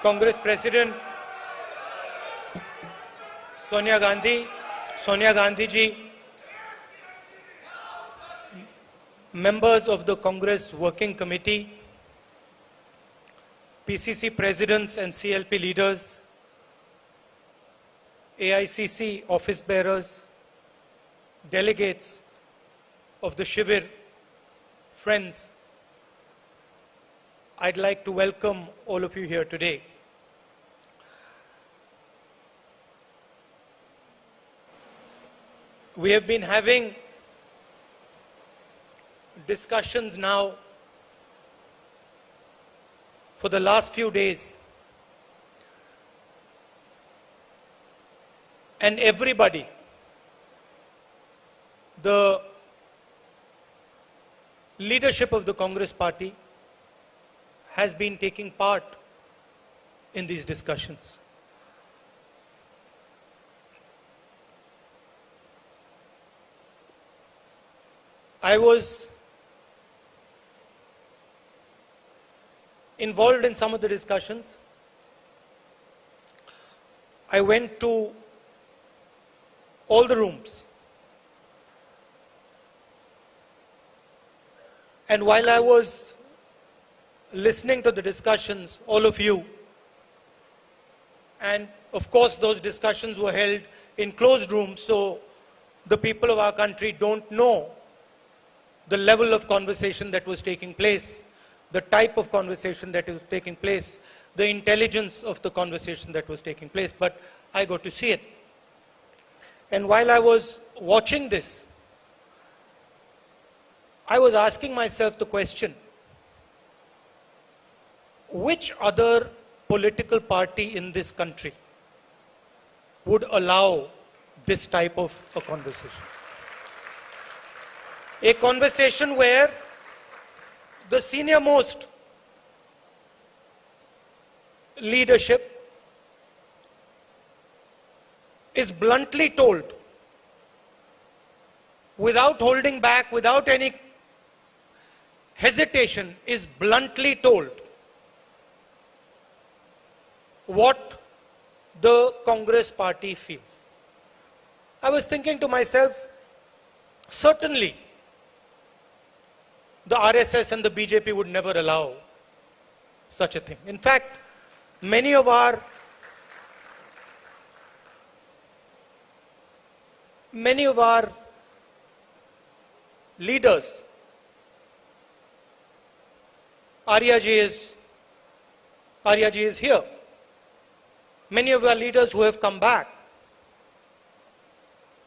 Congress President Sonia Gandhi ji, members of the Congress Working Committee, PCC presidents and CLP leaders, AICC office bearers, delegates of the Shivir, friends, I'd like to welcome all of you here today. We have been having discussions now for the last few days, and everybody, the leadership of the Congress party has been taking part in these discussions. I was involved in some of the discussions. I went to all the rooms. And while I was listening to the discussions, all of you, and of course those discussions were held in closed rooms, so the people of our country don't know the level of conversation that was taking place, the type of conversation that was taking place, the intelligence of the conversation that was taking place, but I got to see it. And while I was watching this, I was asking myself the question, which other political party in this country would allow this type of a conversation? A conversation where the senior most leadership is bluntly told, without holding back, without any hesitation, is bluntly told what the Congress party feels. I was thinking to myself, certainly the RSS and the BJP would never allow such a thing. In fact, many of our leaders, Arya ji is here. Many of our leaders who have come back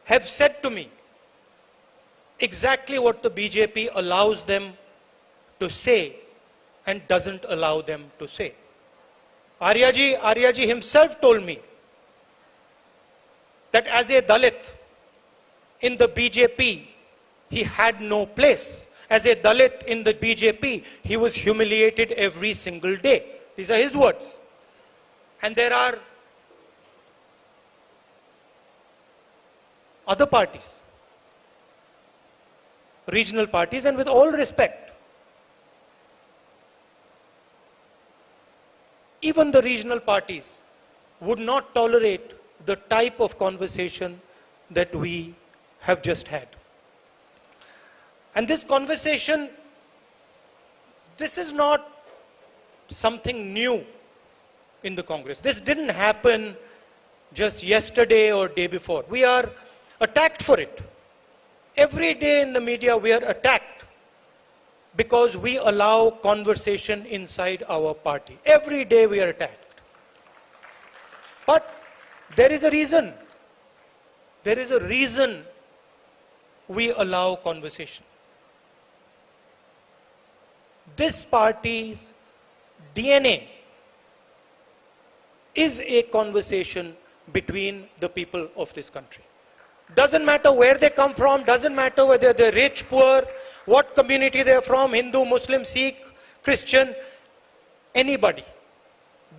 have said to me exactly what the BJP allows them to say and doesn't allow them to say. Arya ji himself told me that as a Dalit in the BJP, he had no place. As a Dalit in the BJP, he was humiliated every single day. These are his words. And there are other parties, regional parties, and with all respect, even the regional parties would not tolerate the type of conversation that we have just had. And this conversation, this is not something new in the Congress. This didn't happen just yesterday or day before. We are attacked for it. Every day in the media we are attacked because we allow conversation inside our party. Every day we are attacked. But there is a reason. There is a reason we allow conversation. This party's DNA is a conversation between the people of this country. Doesn't matter where they come from, doesn't matter whether they're rich, poor, what community they're from, Hindu, Muslim, Sikh, Christian, anybody.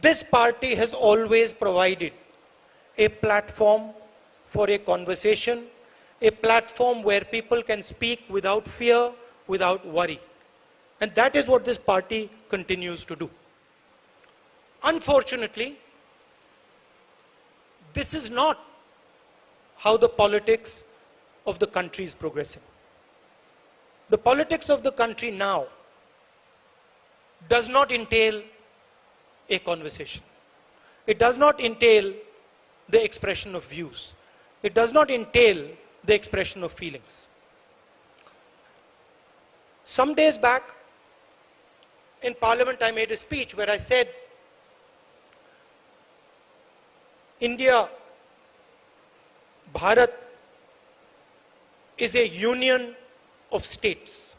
This party has always provided a platform for a conversation, a platform where people can speak without fear, without worry. And that is what this party continues to do. Unfortunately, this is not how the politics of the country is progressing. The politics of the country now does not entail a conversation. It does not entail the expression of views. It does not entail the expression of feelings. Some days back, in Parliament, I made a speech where I said, India, Bharat, is a union of states.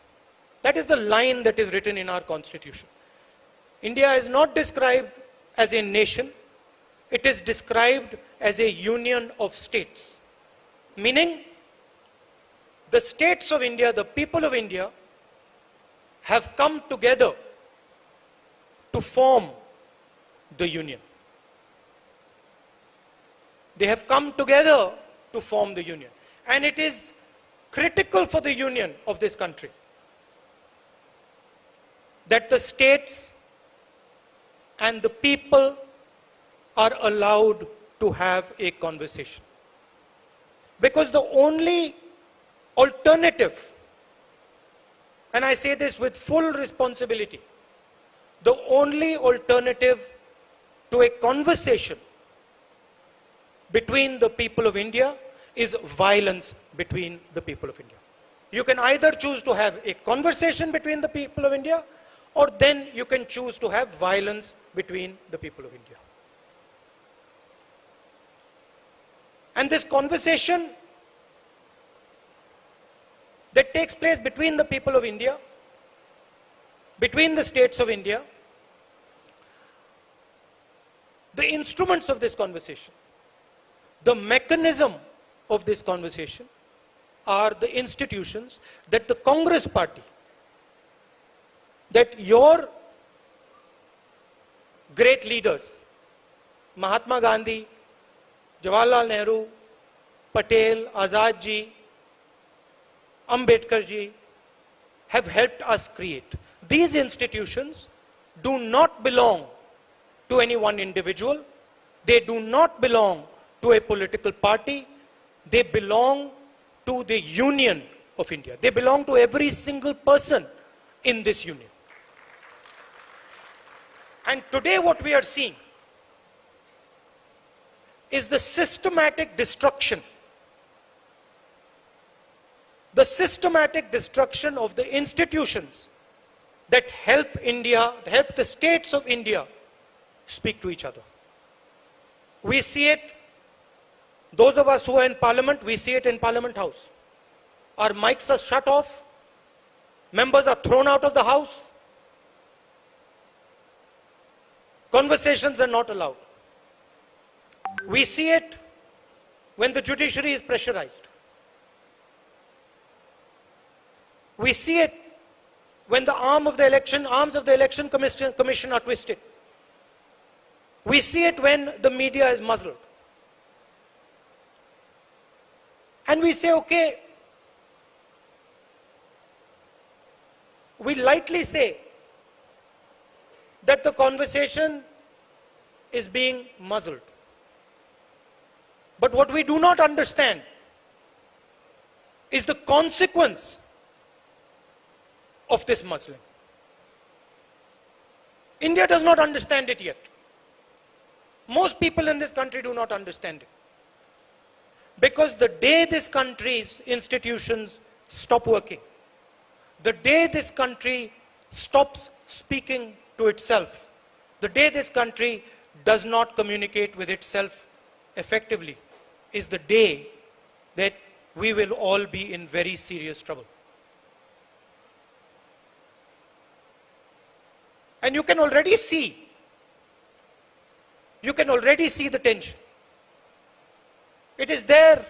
That is the line that is written in our constitution. India is not described as a nation. It is described as a union of states. Meaning, the states of India, the people of India, have come together to form the union. They have come together to form the union. And it is critical for the union of this country that the states and the people are allowed to have a conversation. Because the only alternative, and I say this with full responsibility, the only alternative to a conversation between the people of India is violence between the people of India. You can either choose to have a conversation between the people of India, or then you can choose to have violence between the people of India. And this conversation that takes place between the people of India, between the states of India, the instruments of this conversation, the mechanism of this conversation are the institutions that the Congress party, that your great leaders, Mahatma Gandhi, Jawaharlal Nehru, Patel, Azad ji, Ambedkar ji, have helped us create. These institutions do not belong to any one individual. They do not belong to a political party. They belong to the union of India. They belong to every single person in this union. And today what we are seeing is the systematic destruction. The systematic destruction of the institutions that help India, help the states of India speak to each other. We see it, those of us who are in Parliament, we see it in Parliament House. Our mics are shut off, members are thrown out of the House, conversations are not allowed. We see it when the judiciary is pressurized. We see it when the arms of the election commission are twisted. We see it when the media is muzzled. And we say, okay, we lightly say that the conversation is being muzzled. But what we do not understand is the consequence of this muzzling. India does not understand it yet. Most people in this country do not understand it. Because the day this country's institutions stop working, the day this country stops speaking to itself, the day this country does not communicate with itself effectively, is the day that we will all be in very serious trouble. And you can already see the tension. It is there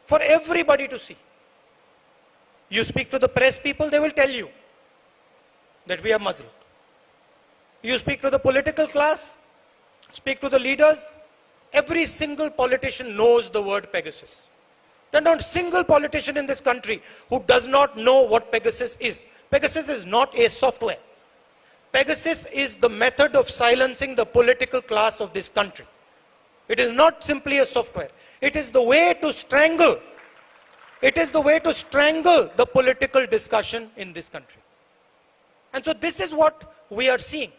for everybody to see. You speak to the press people, they will tell you that we are muzzled. You speak to the political class, speak to the leaders, every single politician knows the word Pegasus. There is not a single politician in this country who does not know what Pegasus is. Pegasus is not a software. Pegasus is the method of silencing the political class of this country. It is not simply a software. It is the way to strangle. It is the way to strangle the political discussion in this country. And so this is what we are seeing.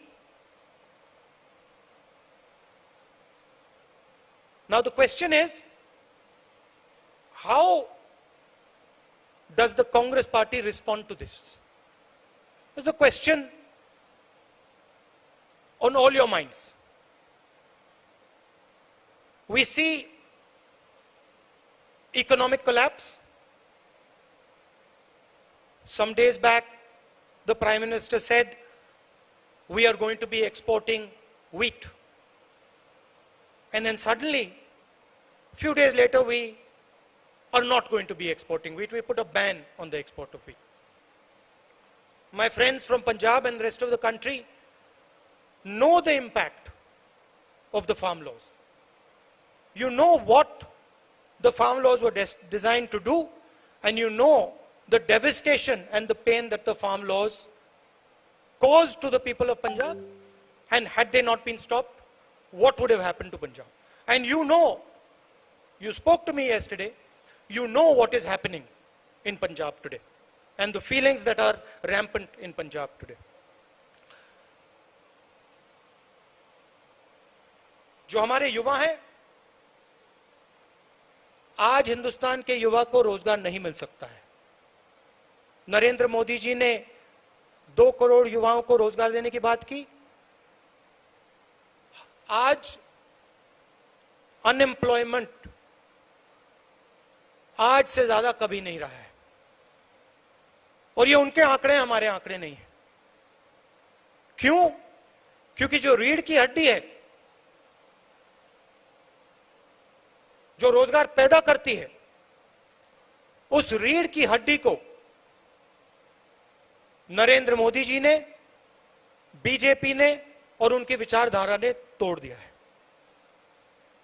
Now the question is, how does the Congress party respond to this? It's a question on all your minds. We see economic collapse. Some days back, the Prime Minister said, we are going to be exporting wheat. And then suddenly, a few days later, we are not going to be exporting wheat. We put a ban on the export of wheat. My friends from Punjab and the rest of the country know the impact of the farm laws. You know what the farm laws were designed to do, and you know the devastation and the pain that the farm laws caused to the people of Punjab. And had they not been stopped, what would have happened to Punjab? And you know, you spoke to me yesterday, you know what is happening in Punjab today and the feelings that are rampant in Punjab today. जो हमारे युवा हैं, आज हिंदुस्तान के युवा को रोजगार नहीं मिल सकता है. नरेंद्र मोदी जी ने 2 करोड़ युवाओं को रोजगार देने की बात की. आज अनएम्प्लॉयमेंट आज से ज्यादा कभी नहीं रहा है. और ये उनके आंकड़े, हमारे आंकड़े नहीं है. क्यों? क्योंकि जो रीढ़ की हड्डी है, जो रोजगार पैदा करती है, उस रीढ़ की हड्डी को नरेंद्र मोदी जी ने, बीजेपी ने और उनकी विचारधारा ने तोड़ दिया है.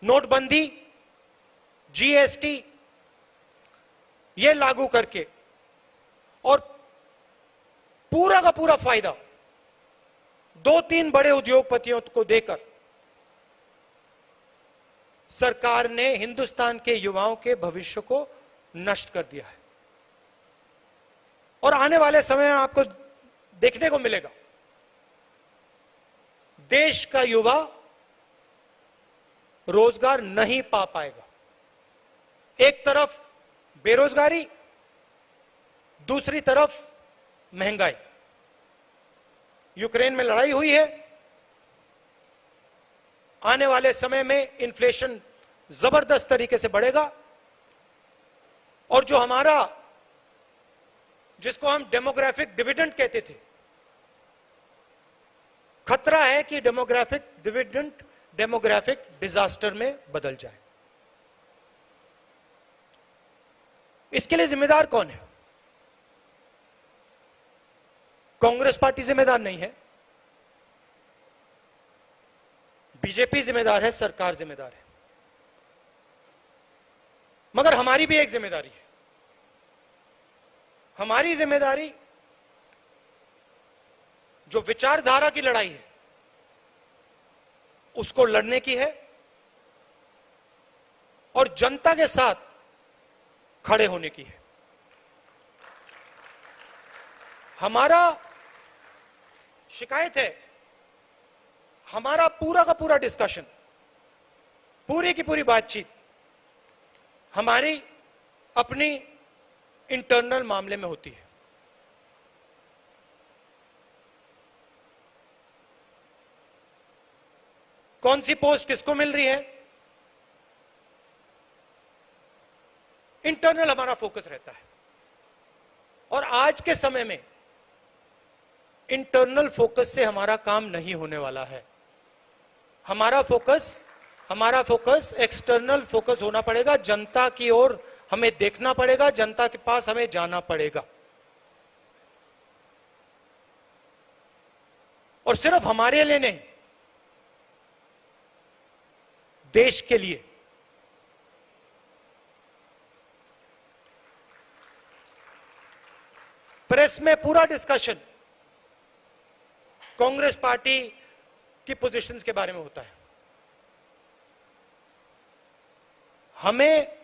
नोटबंदी, जीएसटी ये लागू करके और पूरा का पूरा फायदा 2-3 बड़े उद्योगपतियों को देकर सरकार ने हिंदुस्तान के युवाओं के भविष्य को नष्ट कर दिया है. और आने वाले समय में आपको देखने को मिलेगा, देश का युवा रोजगार नहीं पा पाएगा. एक तरफ बेरोजगारी, दूसरी तरफ महंगाई. यूक्रेन में लड़ाई हुई है. आने वाले समय में इन्फ्लेशन जबरदस्त तरीके से बढ़ेगा. और जो हमारा, जिसको हम डेमोग्राफिक डिविडेंड कहते थे, खतरा है कि डेमोग्राफिक डिविडेंड डेमोग्राफिक डिजास्टर में बदल जाए. इसके लिए जिम्मेदार कौन है? कांग्रेस पार्टी जिम्मेदार नहीं है, बीजेपी जिम्मेदार है, सरकार जिम्मेदार है. मगर हमारी भी एक जिम्मेदारी है. हमारी जिम्मेदारी जो विचारधारा की लड़ाई है उसको लड़ने की है और जनता के साथ खड़े होने की है. हमारा शिकायत है, हमारा पूरा का पूरा डिस्कशन, पूरी की पूरी बातचीत हमारी अपनी इंटरनल मामले में होती है. कौन सी पोस्ट किसको मिल रही है, इंटरनल हमारा फोकस रहता है. और आज के समय में इंटरनल फोकस से हमारा काम नहीं होने वाला है. हमारा फोकस एक्सटर्नल फोकस होना पड़ेगा. जनता की ओर हमें देखना पड़ेगा, जनता के पास हमें जाना पड़ेगा. और सिर्फ हमारे लिए नहीं, देश के लिए. प्रेस में पूरा डिस्कशन कांग्रेस पार्टी की पोजीशंस के बारे में होता है। हमें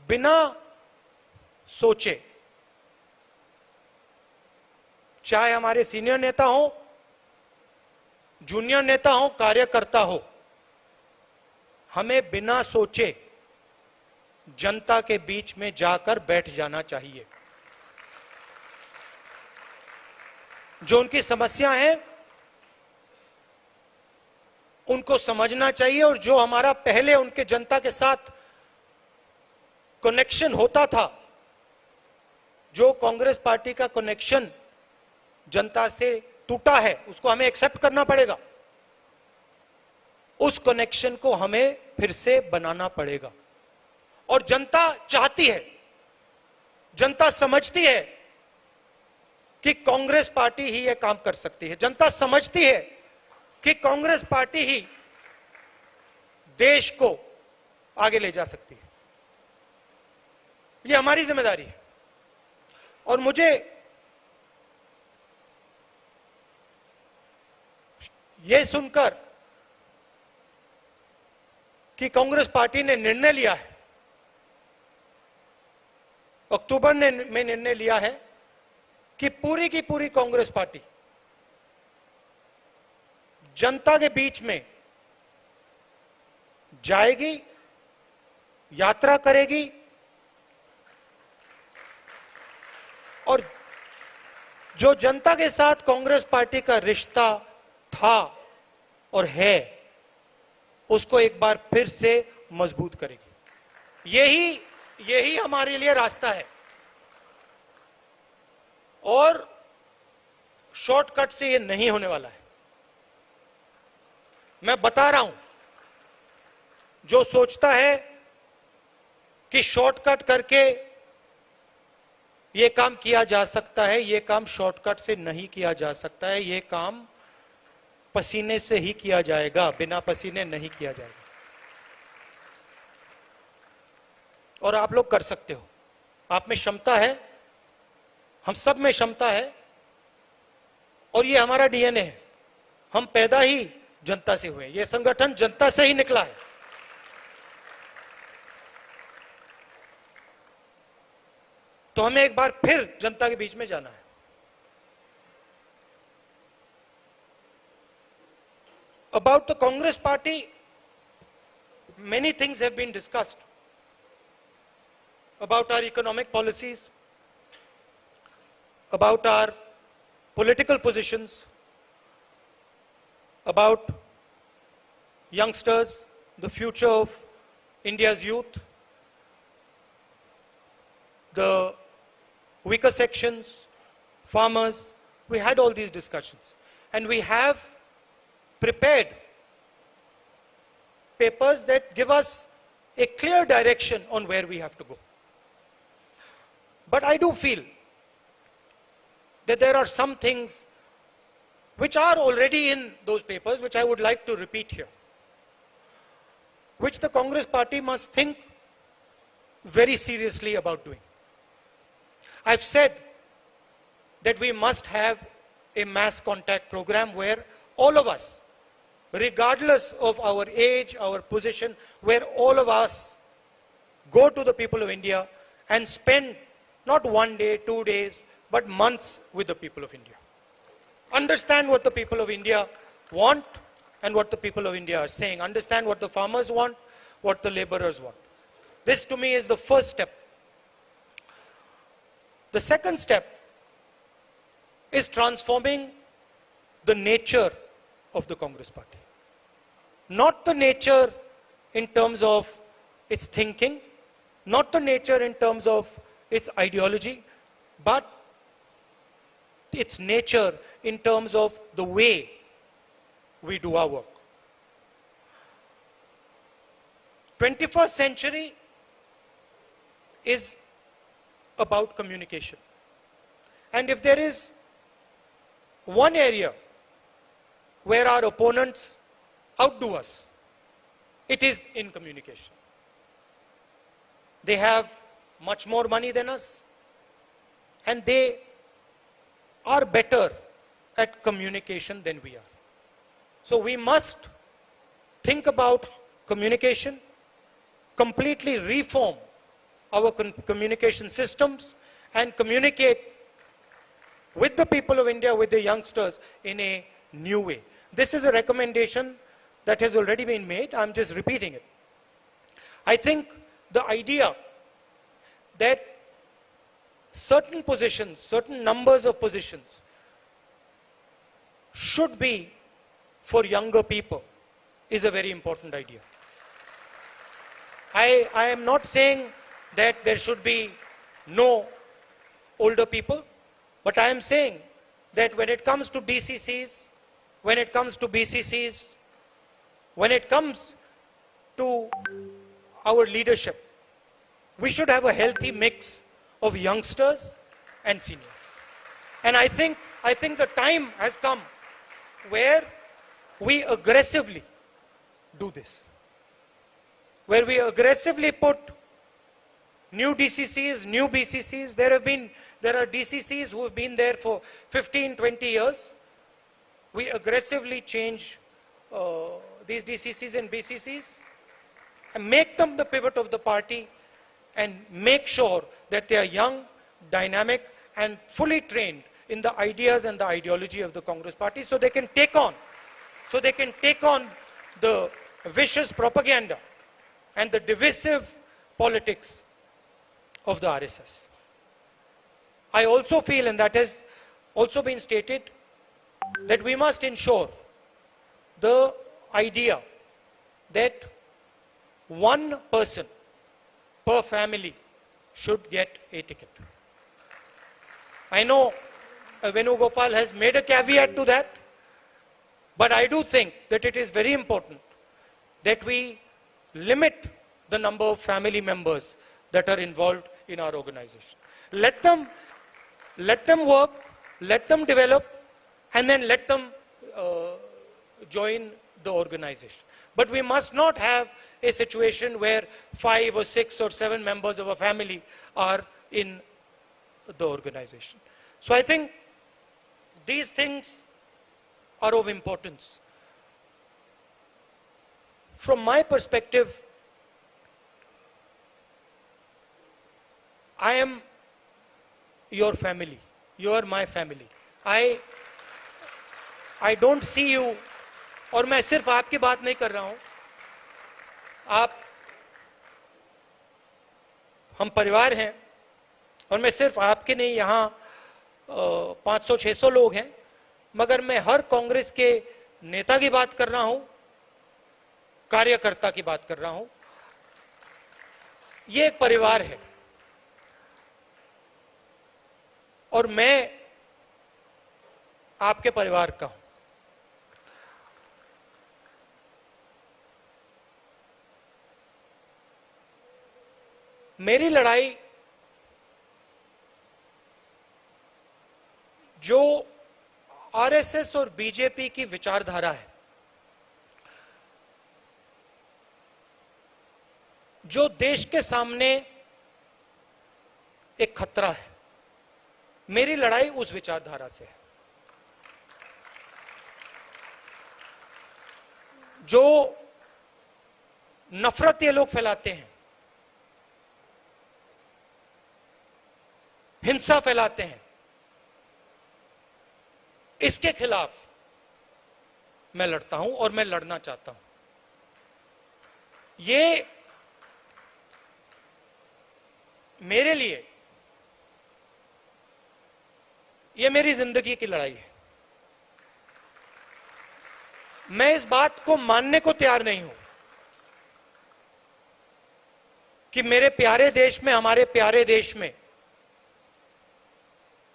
बिना सोचे, चाहे हमारे सीनियर नेता हो, जूनियर नेता हो, कार्यकर्ता हो, हमें बिना सोचे जनता के बीच में जाकर बैठ जाना चाहिए। जो उनकी समस्या है उनको समझना चाहिए, और जो हमारा पहले उनके जनता के साथ कनेक्शन होता था, जो कांग्रेस पार्टी का कनेक्शन जनता से टूटा है, उसको हमें एक्सेप्ट करना पड़ेगा। उस कनेक्शन को हमें फिर से बनाना पड़ेगा। और जनता चाहती है, जनता समझती है कि कांग्रेस पार्टी ही यह काम कर सकती है। जनता समझती है कि कांग्रेस पार्टी ही देश को आगे ले जा सकती है। यह हमारी जिम्मेदारी है। और मुझे यह सुनकर कि कांग्रेस पार्टी ने निर्णय लिया है, अक्टूबर में निर्णय लिया है कि पूरी की पूरी कांग्रेस पार्टी जनता के बीच में जाएगी, यात्रा करेगी, और जो जनता के साथ कांग्रेस पार्टी का रिश्ता था और है, उसको एक बार फिर से मजबूत करेगी। यही हमारे लिए रास्ता है। और शॉर्टकट से ये नहीं होने वाला है। मैं बता रहा हूं, जो सोचता है कि शॉर्टकट करके ये काम किया जा सकता है, ये काम शॉर्टकट से नहीं किया जा सकता है। ये काम पसीने से ही किया जाएगा, बिना पसीने नहीं किया जाएगा। और आप लोग कर सकते हो, आप में क्षमता है, हम सब में क्षमता है, और ये हमारा डीएनए है। हम पैदा ही जनता से हुए, ये संगठन जनता से ही निकला है। तो हमें एक बार फिर जनता के बीच में जाना है। About the Congress party, many things have been discussed about our economic policies, about our political positions, about youngsters, the future of India's youth, the weaker sections, farmers. We had all these discussions, and we have prepared papers that give us a clear direction on where we have to go. But I do feel that there are some things which are already in those papers, which I would like to repeat here, which the Congress party must think very seriously about doing. I've said that we must have a mass contact program where all of us, regardless of our age, our position, where all of us go to the people of India and spend not 1 day, 2 days, but months with the people of India. Understand what the people of India want and what the people of India are saying. Understand what the farmers want, what the laborers want. This to me is the first step. The second step is transforming the nature of the Congress party. Not the nature in terms of its thinking, not the nature in terms of its ideology, but its nature in terms of the way we do our work. 21st century is about communication. And if there is one area where our opponents outdo us, it is in communication. They have much more money than us, and they are better at communication than we are. So we must think about communication, completely reform our communication systems, and communicate with the people of India, with the youngsters, in a new way. This is a recommendation that has already been made. I'm just repeating it. I think the idea that certain positions, certain numbers of positions should be for younger people is a very important idea. I am not saying that there should be no older people, but I am saying that when it comes to DCCs, when it comes to BCCs, when it comes to our leadership, we should have a healthy mix of youngsters and seniors. And I think the time has come where we aggressively do this, where we aggressively put new DCCs, new BCCs. There are DCCs who have been there for 15, 20 years. We aggressively change these DCCs and BCCs and make them the pivot of the party, and make sure that they are young, dynamic, and fully trained in the ideas and the ideology of the Congress party, so they can take on the vicious propaganda and the divisive politics of the RSS. I also feel, and that has also been stated, that we must ensure the idea that one person per family should get a ticket. I know Venugopal has made a caveat to that, but I do think that it is very important that we limit the number of family members that are involved in our organization. Let them work, let them develop, and then let them join the organization. But we must not have a situation where 5 or 6 or 7 members of a family are in the organization. So I think these things are of importance. From my perspective, I am your family. You are my family. I don't see you, और मैं सिर्फ आपकी बात नहीं कर रहा हूं, हम परिवार हैं, और मैं सिर्फ आपके नहीं, यहां 500-600 लोग हैं, मगर मैं हर कांग्रेस के नेता की बात कर रहा हूं, कार्यकर्ता की बात कर रहा हूं. ये एक परिवार है, और मैं आपके परिवार का हूं. मेरी लड़ाई जो आरएसएस और बीजेपी की विचारधारा है, जो देश के सामने एक खतरा है, मेरी लड़ाई उस विचारधारा से है. जो नफरत ये लोग फैलाते हैं, हिंसा फैलाते हैं, इसके खिलाफ मैं लड़ता हूं और मैं लड़ना चाहता हूं. ये मेरे लिए, ये मेरी जिंदगी की लड़ाई है. मैं इस बात को मानने को तैयार नहीं हूं कि मेरे प्यारे देश में, हमारे प्यारे देश में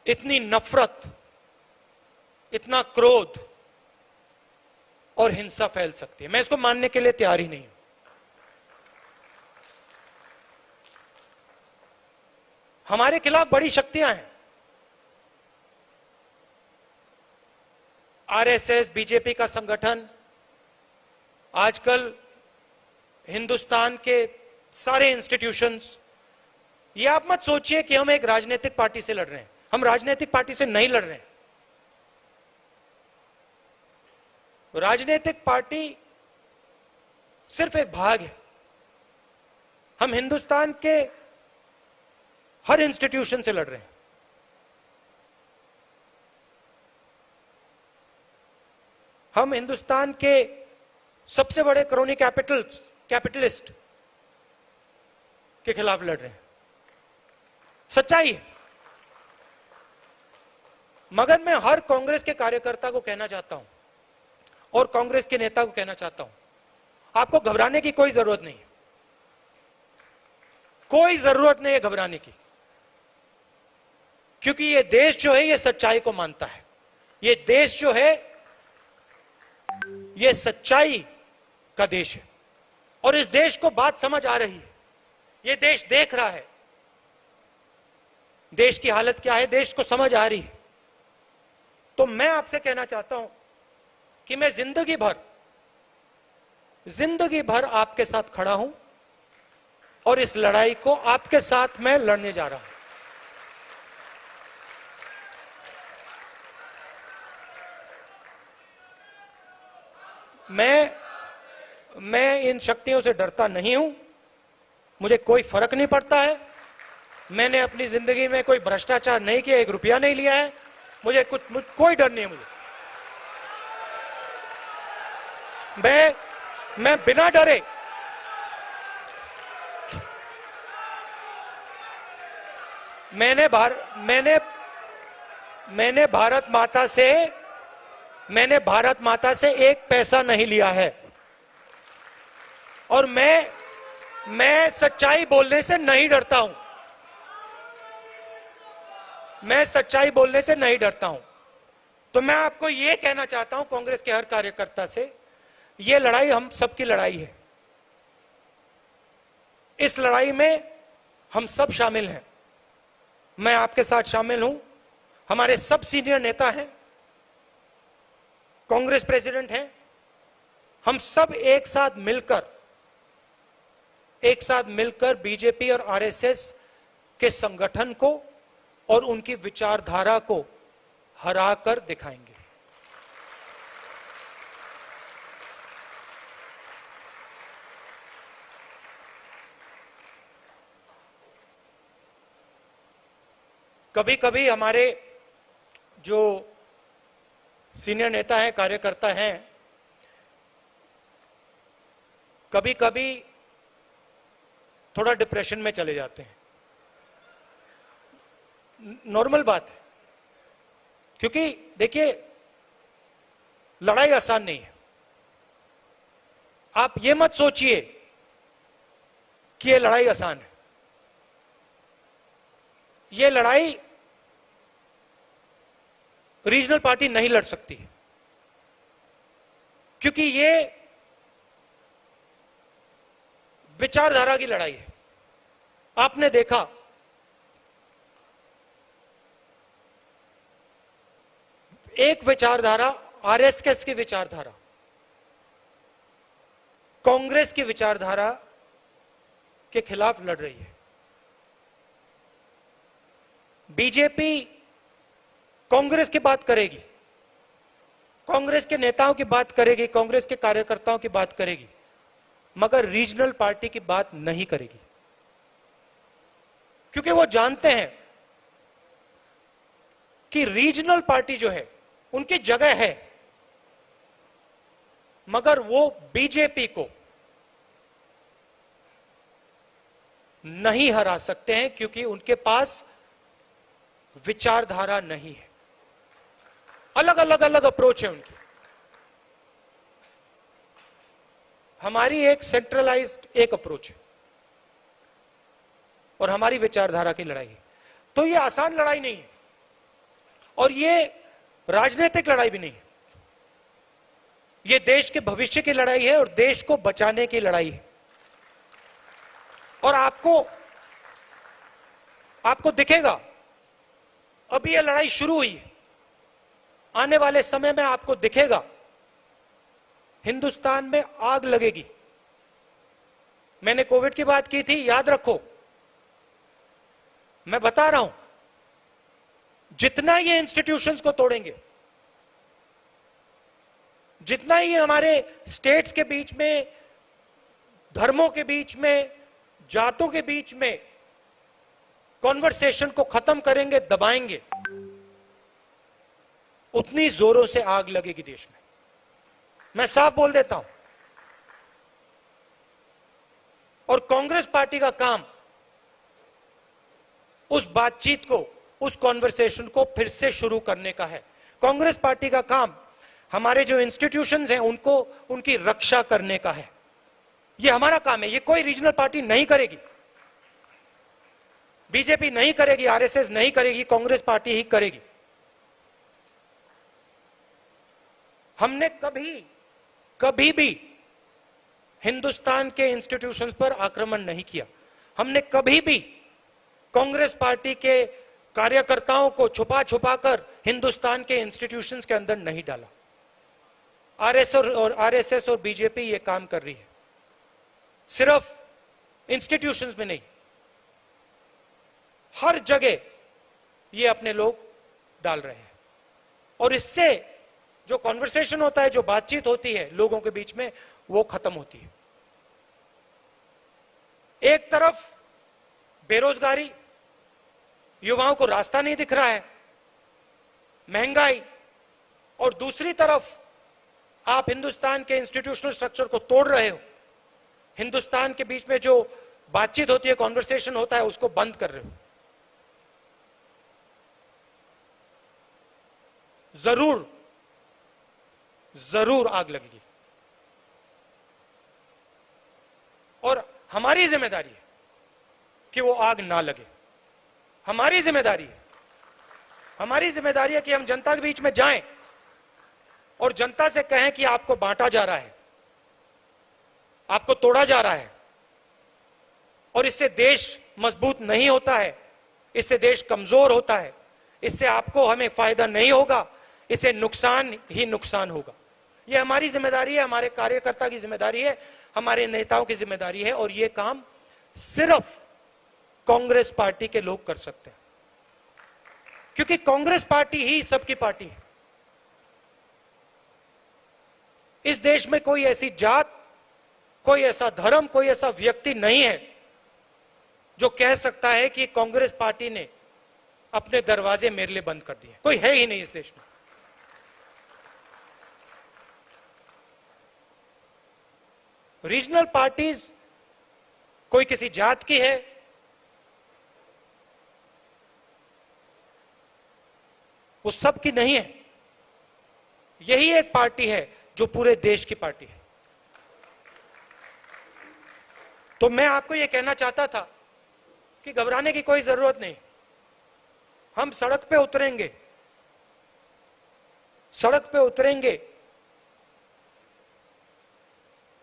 इतनी नफरत, इतना क्रोध और हिंसा फैल सकती है. मैं इसको मानने के लिए तैयार ही नहीं हूं. हमारे खिलाफ बड़ी शक्तियां हैं. आरएसएस, बीजेपी का संगठन, आजकल हिंदुस्तान के सारे इंस्टीट्यूशंस. ये आप मत सोचिए कि हम एक राजनीतिक पार्टी से लड़ रहे हैं. हम राजनीतिक पार्टी से नहीं लड़ रहे हैं. राजनीतिक पार्टी सिर्फ एक भाग है। हम हिंदुस्तान के हर इंस्टीट्यूशन से लड़ रहे हैं। हम हिंदुस्तान के सबसे बड़े क्रोनी कैपिटलिस्ट के खिलाफ लड़ रहे हैं। सच्चाई है। मगर मैं हर कांग्रेस के कार्यकर्ता को कहना चाहता हूं और कांग्रेस के नेता को कहना चाहता हूं, आपको घबराने की कोई जरूरत नहीं है। कोई जरूरत नहीं है घबराने की, क्योंकि ये देश जो है ये सच्चाई को मानता है। ये देश जो है ये सच्चाई का देश है और इस देश को बात समझ आ रही है। ये देश देख रहा है देश की हालत क्या है, देश को समझ आ रही है। तो मैं आपसे कहना चाहता हूं कि मैं जिंदगी भर आपके साथ खड़ा हूं और इस लड़ाई को आपके साथ मैं लड़ने जा रहा हूं। मैं इन शक्तियों से डरता नहीं हूं। मुझे कोई फर्क नहीं पड़ता है। मैंने अपनी जिंदगी में कोई भ्रष्टाचार नहीं किया, 1 रुपया नहीं लिया है। मुझे कोई डर नहीं है। मैं बिना डरे मैंने भारत माता से 1 पैसा नहीं लिया है और मैं सच्चाई बोलने से नहीं डरता हूं। मैं सच्चाई बोलने से नहीं डरता हूं। तो मैं आपको यह कहना चाहता हूं कांग्रेस के हर कार्यकर्ता से, यह लड़ाई हम सबकी लड़ाई है। इस लड़ाई में हम सब शामिल हैं। मैं आपके साथ शामिल हूं। हमारे सब सीनियर नेता हैं, कांग्रेस प्रेसिडेंट हैं। हम सब एक साथ मिलकर बीजेपी और आरएसएस के संगठन को और उनकी विचारधारा को हराकर दिखाएंगे। कभी कभी हमारे जो सीनियर नेता हैं, कार्यकर्ता हैं, कभी कभी थोड़ा डिप्रेशन में चले जाते हैं। नॉर्मल बात है, क्योंकि देखिए लड़ाई आसान नहीं है। आप ये मत सोचिए कि ये लड़ाई आसान है। ये लड़ाई रीजनल पार्टी नहीं लड़ सकती, क्योंकि ये विचारधारा की लड़ाई है। आपने देखा एक विचारधारा आरएसएस की विचारधारा, कांग्रेस की विचारधारा के खिलाफ लड़ रही है। बीजेपी कांग्रेस की बात करेगी, कांग्रेस के नेताओं की बात करेगी, कांग्रेस के कार्यकर्ताओं की बात करेगी, मगर रीजनल पार्टी की बात नहीं करेगी, क्योंकि वो जानते हैं कि रीजनल पार्टी जो है उनकी जगह है, मगर वो बीजेपी को नहीं हरा सकते हैं, क्योंकि उनके पास विचारधारा नहीं है। अलग अप्रोच है उनकी। हमारी एक सेंट्रलाइज्ड एक अप्रोच है और हमारी विचारधारा की लड़ाई है। तो ये आसान लड़ाई नहीं है और ये राजनीतिक लड़ाई भी नहीं है। ये देश के भविष्य की लड़ाई है और देश को बचाने की लड़ाई है। और आपको दिखेगा, अभी ये लड़ाई शुरू हुई है, आने वाले समय में आपको दिखेगा हिंदुस्तान में आग लगेगी। मैंने कोविड की बात की थी, याद रखो, मैं बता रहा हूं, जितना ये इंस्टीट्यूशंस को तोड़ेंगे, जितना ही हमारे स्टेट्स के बीच में, धर्मों के बीच में, जातों के बीच में कॉन्वर्सेशन को खत्म करेंगे, दबाएंगे, उतनी जोरों से आग लगेगी देश में। मैं साफ बोल देता हूं। और कांग्रेस पार्टी का काम उस बातचीत को, उस कॉन्वर्सेशन को फिर से शुरू करने का है। कांग्रेस पार्टी का काम हमारे जो इंस्टीट्यूशंस हैं उनको, उनकी रक्षा करने का है। यह हमारा काम है। यह कोई रीजनल पार्टी नहीं करेगी, बीजेपी नहीं करेगी, आरएसएस नहीं करेगी, कांग्रेस पार्टी ही करेगी। हमने कभी भी हिंदुस्तान के इंस्टीट्यूशंस पर आक्रमण नहीं किया। हमने कभी भी कांग्रेस पार्टी के कार्यकर्ताओं को छुपा छुपा कर हिंदुस्तान के इंस्टीट्यूशंस के अंदर नहीं डाला। आरएसएस और बीजेपी ये काम कर रही है, सिर्फ इंस्टीट्यूशंस में नहीं, हर जगह ये अपने लोग डाल रहे हैं। और इससे जो कॉन्वर्सेशन होता है, जो बातचीत होती है लोगों के बीच में, वो खत्म होती है। एक तरफ बेरोजगारी, युवाओं को रास्ता नहीं दिख रहा है, महंगाई, और दूसरी तरफ आप हिंदुस्तान के इंस्टीट्यूशनल स्ट्रक्चर को तोड़ रहे हो। हिंदुस्तान के बीच में जो बातचीत होती है, कॉन्वर्सेशन होता है, उसको बंद कर रहे हो। जरूर आग लगेगी। और हमारी जिम्मेदारी है कि वो आग ना लगे। हमारी जिम्मेदारी है कि हम जनता के बीच में जाएं और जनता से कहें कि आपको बांटा जा रहा है, आपको तोड़ा जा रहा है, और इससे देश मजबूत नहीं होता है, इससे देश कमजोर होता है, इससे आपको हमें फायदा नहीं होगा, इससे नुकसान ही नुकसान होगा। यह हमारी जिम्मेदारी है, हमारे कार्यकर्ता की जिम्मेदारी है, हमारे नेताओं की जिम्मेदारी है। और यह काम सिर्फ कांग्रेस पार्टी के लोग कर सकते हैं, क्योंकि कांग्रेस पार्टी ही सबकी पार्टी है। इस देश में कोई ऐसी जात, कोई ऐसा धर्म, कोई ऐसा व्यक्ति नहीं है जो कह सकता है कि कांग्रेस पार्टी ने अपने दरवाजे मेरे लिए बंद कर दिए। कोई है ही नहीं इस देश में। रीजनल पार्टीज, कोई किसी जात की है, वो सब की नहीं है। यही एक पार्टी है जो पूरे देश की पार्टी है। तो मैं आपको यह कहना चाहता था कि घबराने की कोई जरूरत नहीं। हम सड़क पे उतरेंगे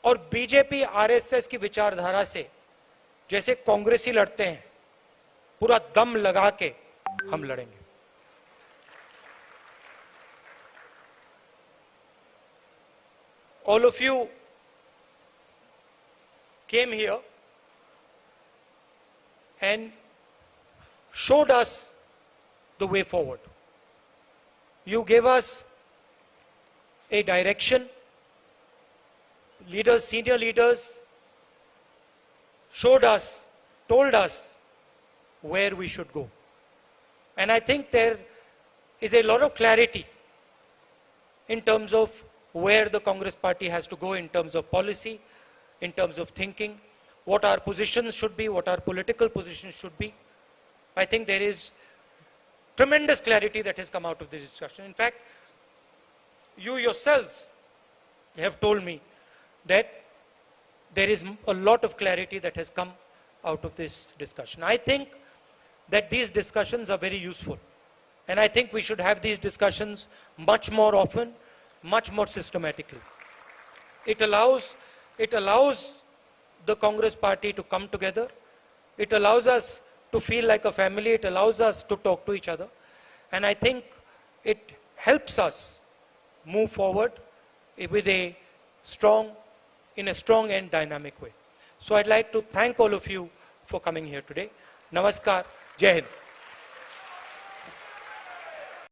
और बीजेपी आरएसएस की विचारधारा से जैसे कांग्रेसी लड़ते हैं, पूरा दम लगा के हम लड़ेंगे। All of you came here and showed us the way forward. You gave us a direction. Leaders, senior leaders showed us, told us where we should go. And I think there is a lot of clarity in terms of where the Congress party has to go in terms of policy, in terms of thinking, what our positions should be, what our political positions should be. I think there is tremendous clarity that has come out of this discussion. In fact, you yourselves have told me that there is a lot of clarity that has come out of this discussion. I think that these discussions are very useful. And I think we should have these discussions much more often, much more systematically. It allows the Congress party to come together. It allows us to feel like a family. It allows us to talk to each other. And I think it helps us move forward with in a strong and dynamic way. So I'd like to thank all of you for coming here today. Namaskar. Jai Hind.